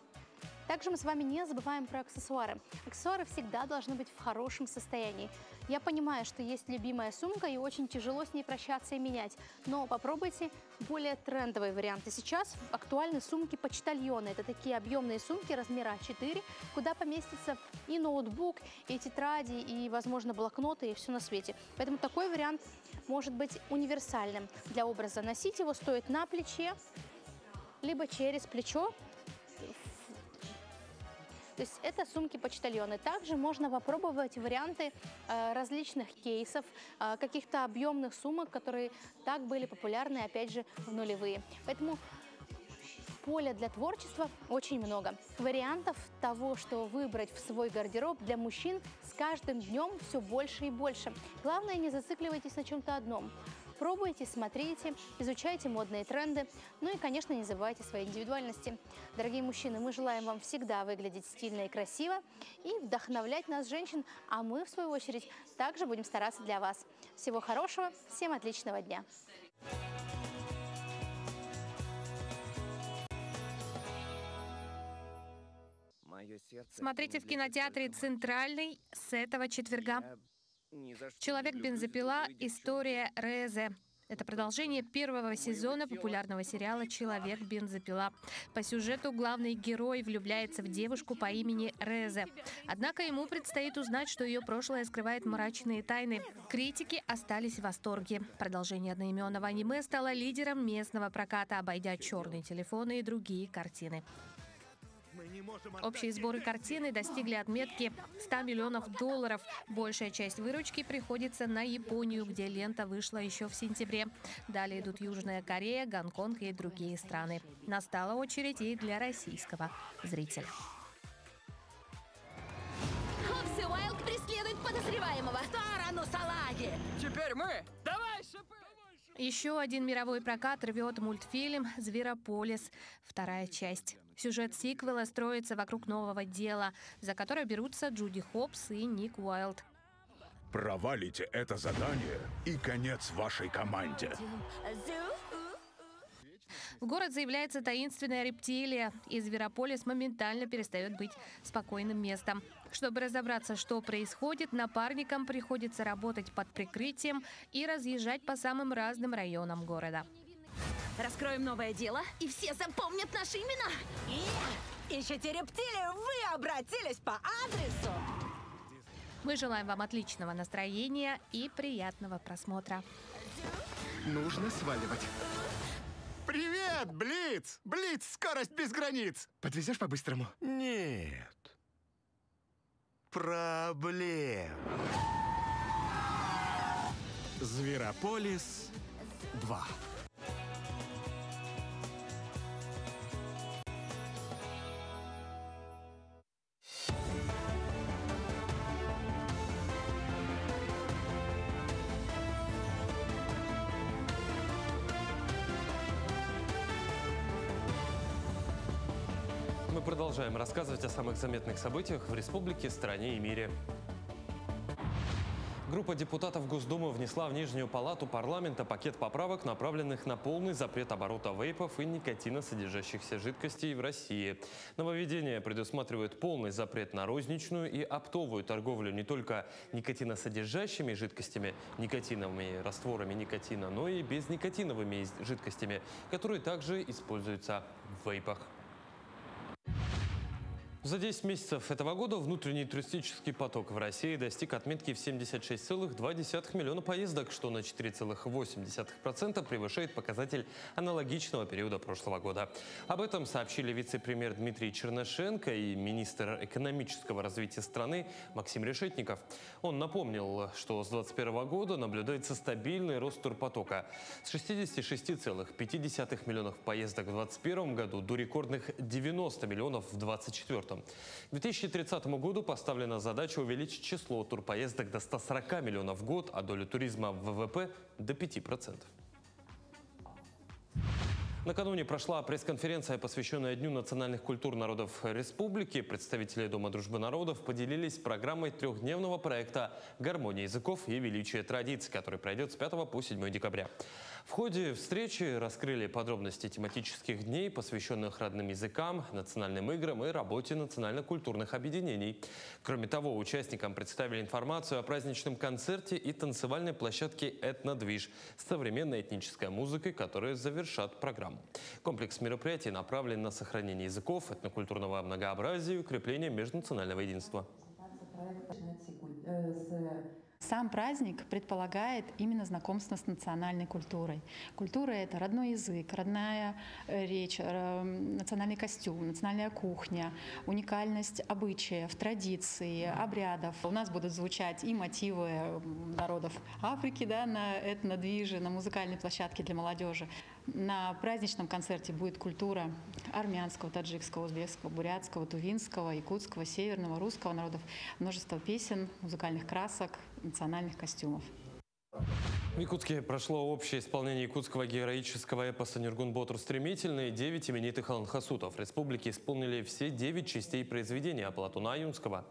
Также мы с вами не забываем про аксессуары. Аксессуары всегда должны быть в хорошем состоянии. Я понимаю, что есть любимая сумка и очень тяжело с ней прощаться и менять, но попробуйте более трендовые варианты. Сейчас актуальны сумки-почтальоны. Это такие объемные сумки размера А4, куда поместится и ноутбук, и тетради, и, возможно, блокноты, и все на свете. Поэтому такой вариант может быть универсальным для образа. Носить его стоит на плече, либо через плечо. То есть это сумки-почтальоны. Также можно попробовать варианты различных кейсов, каких-то объемных сумок, которые так были популярны, опять же, в нулевые. Поэтому поля для творчества очень много. Вариантов того, что выбрать в свой гардероб для мужчин, с каждым днем все больше и больше. Главное, не зацикливайтесь на чем-то одном. Пробуйте, смотрите, изучайте модные тренды. Ну и, конечно, не забывайте своей индивидуальности. Дорогие мужчины, мы желаем вам всегда выглядеть стильно и красиво и вдохновлять нас, женщин, а мы, в свою очередь, также будем стараться для вас. Всего хорошего, всем отличного дня! Смотрите в кинотеатре «Центральный» с этого четверга. «Человек-бензопила. История Резе». Это продолжение первого сезона популярного сериала «Человек-бензопила». По сюжету главный герой влюбляется в девушку по имени Резе. Однако ему предстоит узнать, что ее прошлое скрывает мрачные тайны. Критики остались в восторге. Продолжение одноименного аниме стало лидером местного проката, обойдя «Черные телефоны» и другие картины. Общие сборы картины достигли отметки $100 миллионов. Большая часть выручки приходится на Японию, где лента вышла еще в сентябре. Далее идут Южная Корея, Гонконг и другие страны. Настала очередь и для российского зрителя. Хопси Уайлд преследует подозреваемого. В сторону салаги! Теперь мы! Давай, шипы! Еще один мировой прокат рвет мультфильм «Зверополис». Вторая часть. Сюжет сиквела строится вокруг нового дела, за которое берутся Джуди Хопс и Ник Уайлд. Провалите это задание, и конец вашей команде. В город заявляется таинственная рептилия, и Зверополис моментально перестает быть спокойным местом. Чтобы разобраться, что происходит, напарникам приходится работать под прикрытием и разъезжать по самым разным районам города. Раскроем новое дело, и все запомнят наши имена. Ищите рептилию, вы обратились по адресу. Мы желаем вам отличного настроения и приятного просмотра. Нужно сваливать. Привет, Блиц! Блиц, скорость без границ! Подвезешь по-быстрому? Нет. Проблем. Зверополис 2. Мы продолжаем рассказывать о самых заметных событиях в республике, стране и мире. Группа депутатов Госдумы внесла в Нижнюю палату парламента пакет поправок, направленных на полный запрет оборота вейпов и никотиносодержащихся жидкостей в России. Нововведение предусматривает полный запрет на розничную и оптовую торговлю не только никотиносодержащими жидкостями, никотиновыми растворами никотина, но и безникотиновыми жидкостями, которые также используются в вейпах. За 10 месяцев этого года внутренний туристический поток в России достиг отметки в 76,2 миллиона поездок, что на 4,8% превышает показатель аналогичного периода прошлого года. Об этом сообщили вице-премьер Дмитрий Чернышенко и министр экономического развития страны Максим Решетников. Он напомнил, что с 2021 года наблюдается стабильный рост турпотока с 66,5 миллионов поездок в 2021 году до рекордных 90 миллионов в 2024. К 2030 году поставлена задача увеличить число турпоездок до 140 миллионов в год, а долю туризма в ВВП до 5%. Накануне прошла пресс-конференция, посвященная Дню национальных культур народов республики. Представители Дома дружбы народов поделились программой трехдневного проекта «Гармония языков и величие традиций», который пройдет с 5 по 7 декабря. В ходе встречи раскрыли подробности тематических дней, посвященных родным языкам, национальным играм и работе национально-культурных объединений. Кроме того, участникам представили информацию о праздничном концерте и танцевальной площадке «Этнодвиж» с современной этнической музыкой, которые завершат программу. Комплекс мероприятий направлен на сохранение языков, этнокультурного многообразия и укрепление межнационального единства. Сам праздник предполагает именно знакомство с национальной культурой. Культура — это родной язык, родная речь, национальный костюм, национальная кухня, уникальность обычаев, традиций, обрядов. У нас будут звучать и мотивы народов Африки, да, на этнодвиже, на музыкальной площадке для молодежи. На праздничном концерте будет культура армянского, таджикского, узбекского, бурятского, тувинского, якутского, северного, русского народов, множество песен, музыкальных красок, национальных костюмов. В Якутске прошло общее исполнение якутского героического эпоса «Ниргун-Ботур стремительный». 9 именитых аланхасутов республики исполнили все 9 частей произведения Платуна Юнского.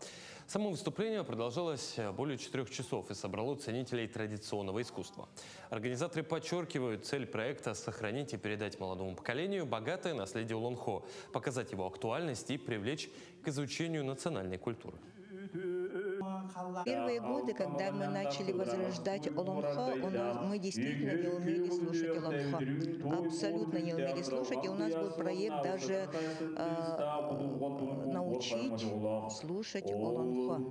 Само выступление продолжалось более 4 часов и собрало ценителей традиционного искусства. Организаторы подчеркивают, цель проекта – сохранить и передать молодому поколению богатое наследие Улон-Хо, показать его актуальность и привлечь к изучению национальной культуры. Первые годы, когда мы начали возрождать Олонхо, мы действительно не умели слушать Олонхо. Абсолютно не умели слушать. И у нас был проект даже научить слушать Олонхо.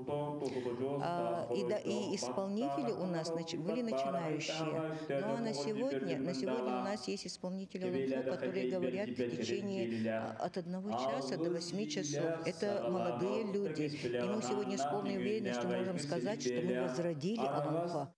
И исполнители у нас были начинающие. Ну а на сегодня у нас есть исполнители Олонхо, которые говорят в течение от 1 часа до 8 часов. Это молодые люди. И мы сегодня с полной уверенностью можем сказать, что мы возродили Олонхо.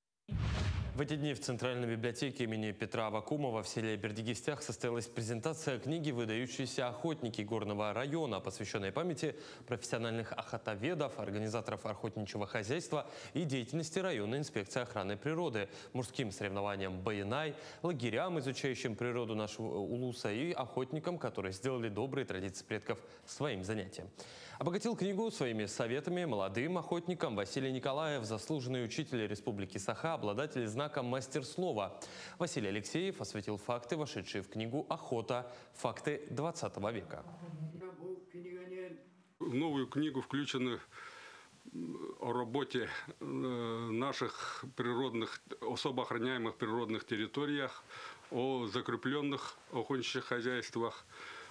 В эти дни в Центральной библиотеке имени Петра Аввакумова в селе Бердигистях состоялась презентация книги «Выдающиеся охотники горного района», посвященной памяти профессиональных охотоведов, организаторов охотничьего хозяйства и деятельности районной инспекции охраны природы, мужским соревнованиям «Баянай», лагерям, изучающим природу нашего улуса, и охотникам, которые сделали добрые традиции предков своим занятием. Обогатил книгу своими советами молодым охотникам Василий Николаев, заслуженный учитель Республики Саха, обладатель знака «Мастер слова». Василий Алексеев осветил факты, вошедшие в книгу «Охота. Факты 20 века». В новую книгу включены о работе наших природных, особо охраняемых природных территориях, о закрепленных охотничьих хозяйствах,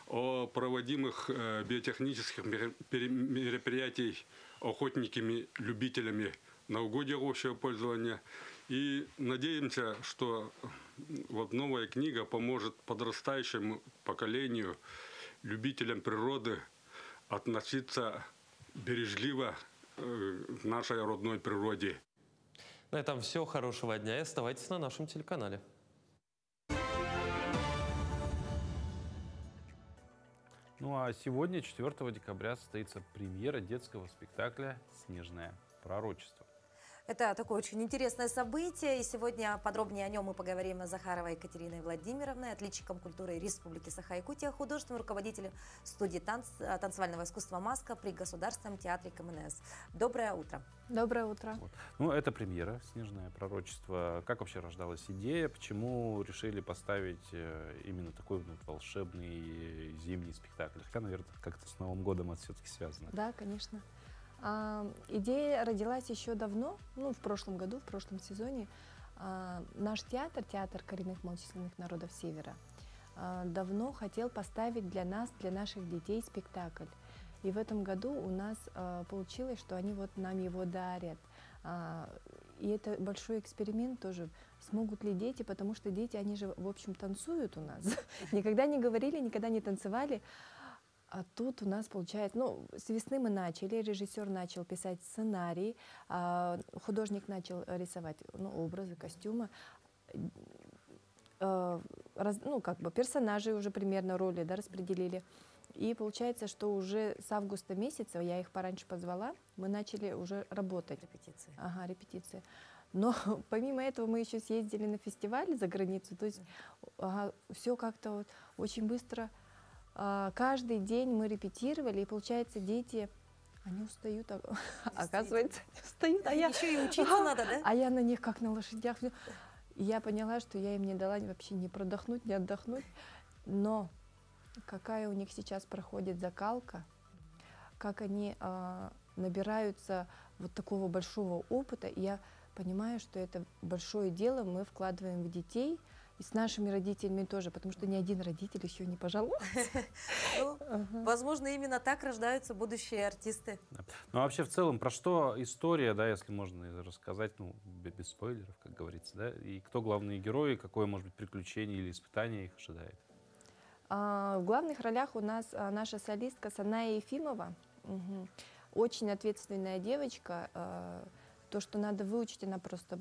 о проводимых биотехнических мероприятий охотниками-любителями на угодья общего пользования. И надеемся, что вот новая книга поможет подрастающему поколению, любителям природы относиться бережливо к нашей родной природе. На этом все. Хорошего дня и оставайтесь на нашем телеканале. Ну а сегодня, 4 декабря, состоится премьера детского спектакля «Снежное пророчество». Это такое очень интересное событие, и сегодня подробнее о нем мы поговорим с Захаровой Екатериной Владимировной, отличником культуры Республики Саха-Якутия, художественным руководителем студии танцевального искусства «Маска» при Государственном театре КМНС. Доброе утро. Доброе утро. Вот. Ну, это премьера «Снежное пророчество». Как вообще рождалась идея? Почему решили поставить именно такой волшебный зимний спектакль? Хотя, наверное, как-то с Новым годом это все-таки связано. Да, конечно. Идея родилась еще давно, в прошлом году, в прошлом сезоне. Наш театр, театр коренных малочисленных народов Севера, давно хотел поставить для нас, для наших детей спектакль. И в этом году у нас получилось, что они вот нам его дарят. И это большой эксперимент тоже. Смогут ли дети, потому что дети, они же, в общем, танцуют у нас. Никогда не говорили, никогда не танцевали. А тут у нас получается, с весны мы начали, режиссер начал писать сценарий, художник начал рисовать образы, костюмы, персонажи уже примерно роли распределили. И получается, что уже с августа месяца, я их пораньше позвала, мы начали уже работать. Репетиции. Ага, репетиции. Но помимо этого мы еще съездили на фестиваль за границу, то есть все как-то вот очень быстро. Каждый день мы репетировали, и получается, дети, они устают, оказывается, они устают. Еще и учиться надо, да? А я на них как на лошадях. И я поняла, что я им не дала вообще не продохнуть, не отдохнуть. Но какая у них сейчас проходит закалка, как они набираются вот такого большого опыта. И я понимаю, что это большое дело мы вкладываем в детей, и с нашими родителями тоже, потому что ни один родитель еще не пожаловался. Возможно, именно так рождаются будущие артисты. Ну, а вообще, в целом, про что история, да, если можно рассказать, без спойлеров, как говорится, да, и кто главные герои, какое, может быть, приключение или испытание их ожидает? В главных ролях у нас наша солистка Саная Ефимова. Очень ответственная девочка. То, что надо выучить, она просто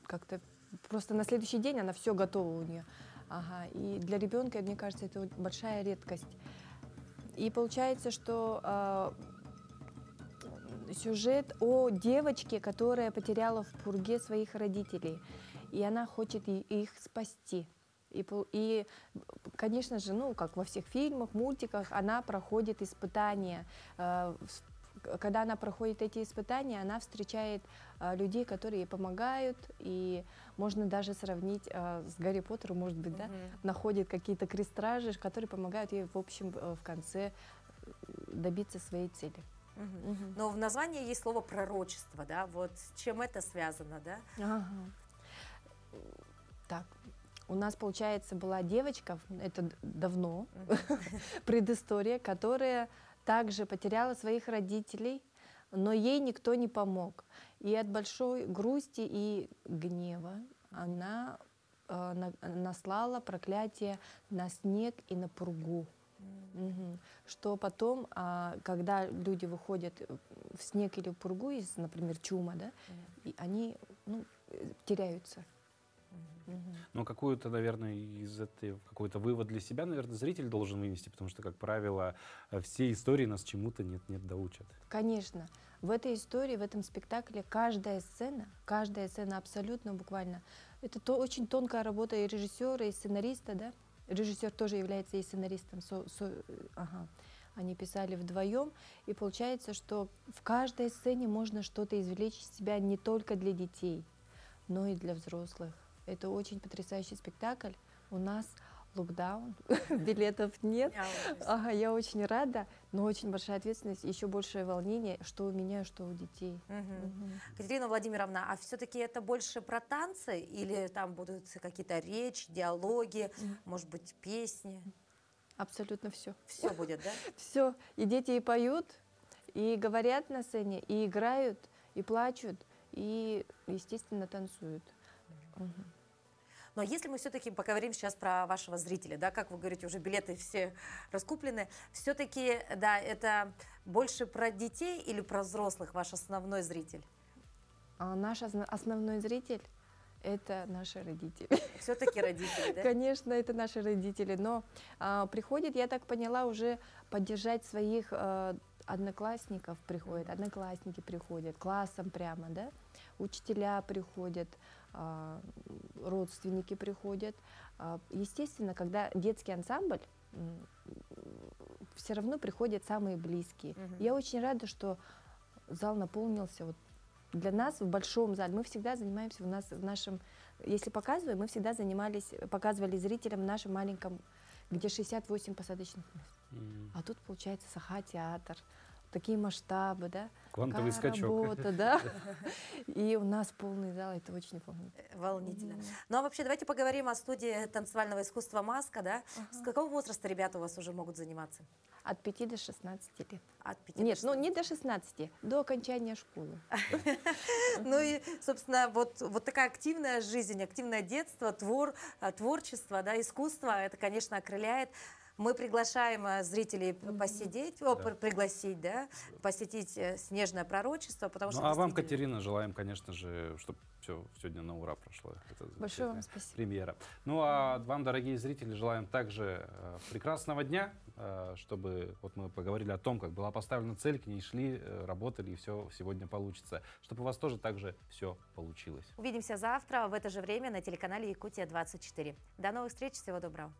как-то... Просто на следующий день она все готова у нее. И для ребенка, мне кажется, это большая редкость. И получается, что сюжет о девочке, которая потеряла в пурге своих родителей. И она хочет их спасти. И конечно же, как во всех фильмах, мультиках, она проходит испытания. Когда она проходит эти испытания, она встречает людей, которые ей помогают, и можно даже сравнить с Гарри Поттером, может быть, да, находит какие-то крестражи, которые помогают ей, в общем, в конце добиться своей цели. Но в названии есть слово «пророчество», да, вот с чем это связано, да? Так, у нас, получается, была девочка, это давно, предыстория, которая также потеряла своих родителей, но ей никто не помог. И от большой грусти и гнева она наслала проклятие на снег и на пургу. Что потом, когда люди выходят в снег или в пургу, из, например, чума, да, и они теряются. Ну, какую-то, наверное, из этого какой-то вывод для себя, наверное, зритель должен вынести, потому что, как правило, все истории нас чему-то нет-нет доучат. Конечно. В этой истории, в этом спектакле каждая сцена абсолютно буквально, это очень тонкая работа и режиссера, и сценариста, да? Режиссер тоже является и сценаристом. Они писали вдвоем, и получается, что в каждой сцене можно что-то извлечь из себя не только для детей, но и для взрослых. Это очень потрясающий спектакль. У нас локдаун, билетов нет. Я очень рада, но очень большая ответственность, еще большее волнение, что у меня, что у детей. Екатерина Владимировна, а все-таки это больше про танцы или там будут какие-то речи, диалоги, может быть, песни? Абсолютно все. Все будет, да? Все. И дети и поют, и говорят на сцене, и играют, и плачут, и, естественно, танцуют. Но если мы все-таки поговорим сейчас про вашего зрителя, да, как вы говорите, уже билеты все раскуплены, все-таки, да, это больше про детей или про взрослых ваш основной зритель? Наш основной зритель – это наши родители. Все-таки родители, да? Конечно, это наши родители, но приходят, я так поняла, уже поддержать своих одноклассников приходят, одноклассники приходят, классом прямо, да, учителя приходят, родственники приходят. Естественно, когда детский ансамбль, все равно приходят самые близкие. Я очень рада, что зал наполнился. Вот для нас в большом зале, мы всегда занимаемся в нашем, если показываем, мы всегда показывали зрителям в нашем маленьком, где 68 посадочных мест. А тут получается Саха-театр, такие масштабы, да? Квантовый скачок. Работа, да? И у нас полный зал, это очень волнительно. Ну а вообще давайте поговорим о студии танцевального искусства «Маска», да? С какого возраста ребята у вас уже могут заниматься? От 5 до 16 лет. От 5 Нет, ну не до 16, до окончания школы. Ну и, собственно, вот такая активная жизнь, активное детство, творчество, да, искусство, это, конечно, окрыляет. Мы приглашаем зрителей пригласить, да, посетить «Снежное пророчество», потому что... Ну, а вам, Катерина, желаем, конечно же, чтобы все сегодня на ура прошло. Это большое вам спасибо. Премьера. Ну, а вам, дорогие зрители, желаем также прекрасного дня, чтобы вот мы поговорили о том, как была поставлена цель, к ней шли, работали, и все сегодня получится. Чтобы у вас тоже так же все получилось. Увидимся завтра в это же время на телеканале «Якутия-24». До новых встреч, всего доброго.